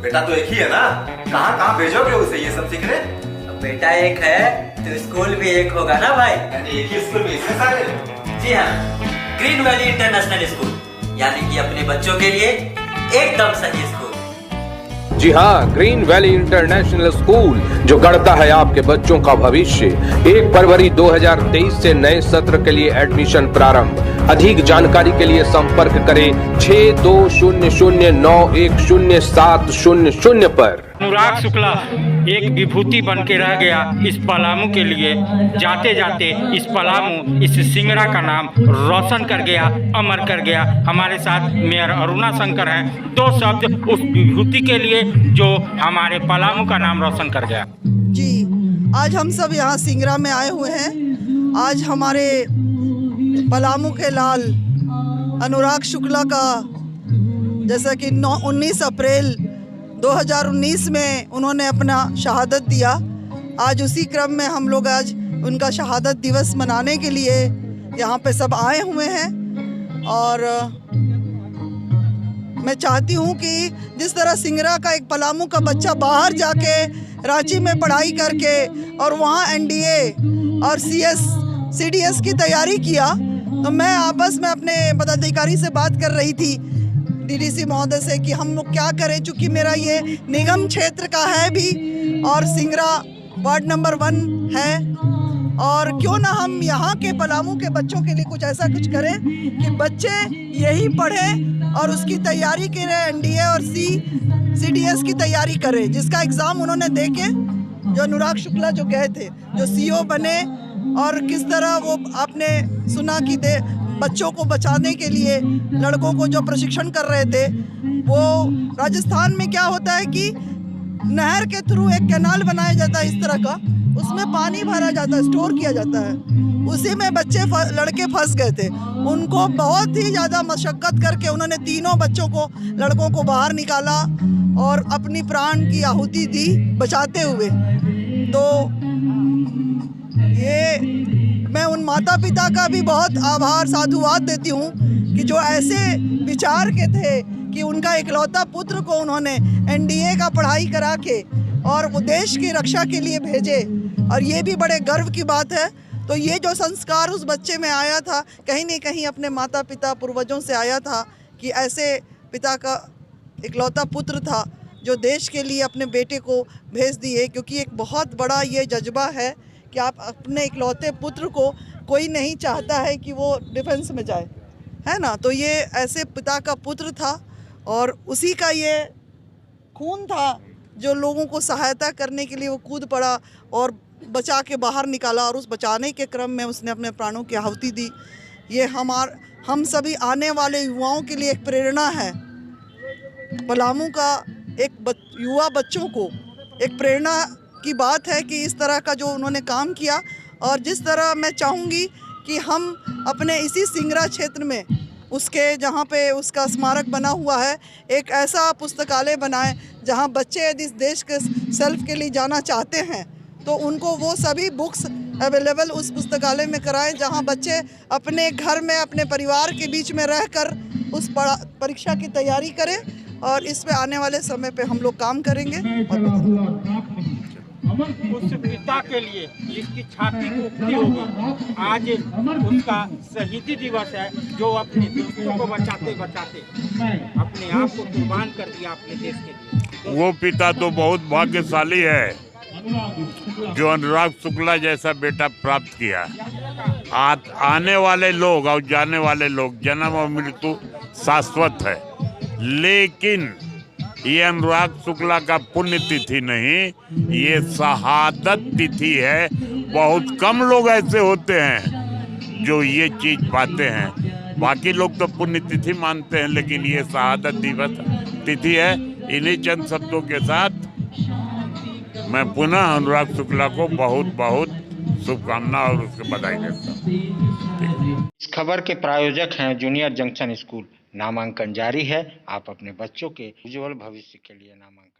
बेटा तो एक ही है ना, कहाँ कहाँ भेजोगे उसे ये सब सीखने? बेटा एक है तो स्कूल भी एक होगा ना भाई। यानी एक ही स्कूल में इतने सारे? जी हाँ, ग्रीन वैली इंटरनेशनल स्कूल, यानी कि अपने बच्चों के लिए एकदम सही स्कूल। जी हाँ, ग्रीन वैली इंटरनेशनल स्कूल जो गढ़ता है आपके बच्चों का भविष्य। 1 फरवरी 2023 से नए सत्र के लिए एडमिशन प्रारंभ। अधिक जानकारी के लिए संपर्क करें 6200910700 पर। अनुराग शुक्ला एक विभूति बन के रह गया इस पलामू के लिए। जाते जाते इस पलामू, इस सिंगड़ा का नाम रोशन कर गया, अमर कर गया। हमारे साथ मेयर अरुणा शंकर हैं। 2 शब्द उस विभूति के लिए जो हमारे पलामू का नाम रोशन कर गया। जी, आज हम सब यहाँ सिंगड़ा में आए हुए हैं। आज हमारे पलामू के लाल अनुराग शुक्ला का, जैसा कि 19 अप्रैल 2019 में उन्होंने अपना शहादत दिया। आज उसी क्रम में हम लोग आज उनका शहादत दिवस मनाने के लिए यहाँ पे सब आए हुए हैं। और मैं चाहती हूँ कि जिस तरह सिंगड़ा का एक पलामू का बच्चा बाहर जाके रांची में पढ़ाई करके और वहाँ एनडीए और सीडीएस की तैयारी किया, तो मैं आपस में अपने पदाधिकारी से बात कर रही थी, डीडीसी महोदय से, कि हम लोग क्या करें, चूँकि मेरा ये निगम क्षेत्र का है भी और सिंगड़ा वार्ड नंबर 1 है, और क्यों ना हम यहाँ के पलामू के बच्चों के लिए कुछ ऐसा कुछ करें कि बच्चे यही पढ़ें और उसकी तैयारी करें, एनडीए और सीडीएस की तैयारी करें, जिसका एग्ज़ाम उन्होंने दे के, जो अनुराग शुक्ला जो गए थे, जो सीओ बने, और किस तरह वो आपने सुना कि बच्चों को बचाने के लिए लड़कों को जो प्रशिक्षण कर रहे थे, वो राजस्थान में क्या होता है कि नहर के थ्रू एक कैनाल बनाया जाता है इस तरह का, उसमें पानी भरा जाता है, स्टोर किया जाता है, उसी में लड़के फंस गए थे। उनको बहुत ही ज़्यादा मशक्क़त करके उन्होंने तीनों बच्चों को, लड़कों को बाहर निकाला और अपनी प्राण की आहुति दी बचाते हुए। तो ये मैं उन माता पिता का भी बहुत आभार साधुवाद देती हूँ कि जो ऐसे विचार के थे कि उनका इकलौता पुत्र को उन्होंने एनडीए का पढ़ाई करा के और वो देश की रक्षा के लिए भेजे, और ये भी बड़े गर्व की बात है। तो ये जो संस्कार उस बच्चे में आया था, कहीं न कहीं अपने माता पिता पूर्वजों से आया था कि ऐसे पिता का इकलौता पुत्र था जो देश के लिए अपने बेटे को भेज दिए, क्योंकि एक बहुत बड़ा ये जज्बा है कि आप अपने इकलौते पुत्र को, कोई नहीं चाहता है कि वो डिफेंस में जाए, है ना। तो ये ऐसे पिता का पुत्र था और उसी का ये खून था जो लोगों को सहायता करने के लिए वो कूद पड़ा और बचा के बाहर निकाला, और उस बचाने के क्रम में उसने अपने प्राणों की आहुति दी। ये हम सभी आने वाले युवाओं के लिए एक प्रेरणा है। पलामू का युवा बच्चों को एक प्रेरणा की बात है कि इस तरह का जो उन्होंने काम किया, और जिस तरह मैं चाहूँगी कि हम अपने इसी सिंगड़ा क्षेत्र में उसके जहाँ पे उसका स्मारक बना हुआ है, एक ऐसा पुस्तकालय बनाएं जहाँ बच्चे यदि इस देश के सेल्फ के लिए जाना चाहते हैं तो उनको वो सभी बुक्स अवेलेबल उस पुस्तकालय में कराएं, जहाँ बच्चे अपने घर में अपने परिवार के बीच में रहकर उस परीक्षा की तैयारी करें, और इस पे आने वाले समय पे हम लोग काम करेंगे। उस पिता के लिए जिसकी छाती कुकती होगी, आज उसका शहीदी दिवस है, जो अपने दोस्तों को बचाते बचाते अपने आप को कुर्बान कर दिया अपने देश के लिए। वो पिता तो बहुत भाग्यशाली है जो अनुराग शुक्ला जैसा बेटा प्राप्त किया। आने वाले लोग और जाने वाले लोग, जन्म और मृत्यु शाश्वत है, लेकिन ये अनुराग शुक्ला का पुण्य तिथि नहीं, ये शहादत तिथि है। बहुत कम लोग ऐसे होते हैं जो ये चीज पाते हैं। बाकी लोग तो पुण्य तिथि मानते हैं, लेकिन ये शहादत दिवस तिथि है। इन्हीं चंद शब्दों के साथ मैं पुनः अनुराग शुक्ला को बहुत बहुत शुभकामना और उसके बधाई देता हूँ। इस खबर के प्रायोजक हैं जूनियर जंक्शन स्कूल। नामांकन जारी है, आप अपने बच्चों के उज्जवल भविष्य के लिए नामांकन